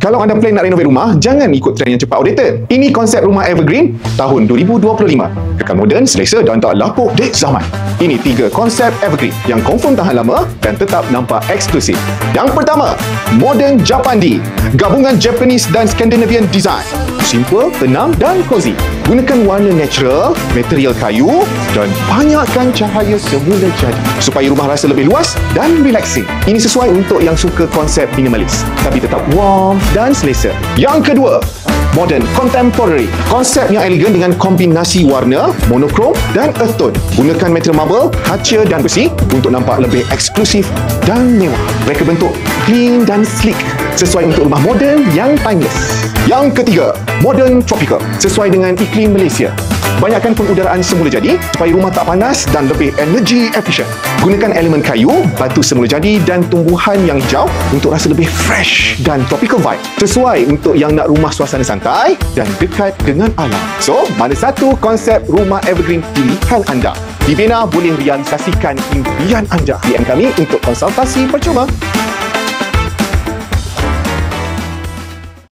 Kalau anda plan nak renovate rumah, jangan ikut trend yang cepat outdated. Ini konsep rumah evergreen tahun 2025. Kekal moden, selesa dan tak lapuk date zaman. Ini 3 konsep evergreen yang confirm tahan lama dan tetap nampak eksklusif. Yang pertama, Modern Japandi. Gabungan Japanese dan Scandinavian design. Simple, tenang dan cozy. Gunakan warna natural, material kayu dan banyakkan cahaya semula jadi supaya rumah rasa lebih luas dan relaxing. Ini sesuai untuk yang suka konsep minimalis tapi tetap warm dan selesa. Yang kedua, Modern Contemporary. Konsep yang elegan dengan kombinasi warna, monokrom dan earth tone. Gunakan material marble, kaca dan besi untuk nampak lebih eksklusif dan mewah. Reka bentuk clean dan sleek sesuai untuk rumah moden yang timeless. Yang ketiga, Modern Tropical. Sesuai dengan iklim Malaysia. Banyakkan pengudaraan semula jadi supaya rumah tak panas dan lebih energy efficient. Gunakan elemen kayu, batu semula jadi dan tumbuhan yang hijau untuk rasa lebih fresh dan tropical vibe. Sesuai untuk yang nak rumah suasana santai dan dekat dengan alam. So, mana satu konsep rumah evergreen pilihan anda? Dibina boleh realisasikan impian anda. DM kami untuk konsultasi percuma.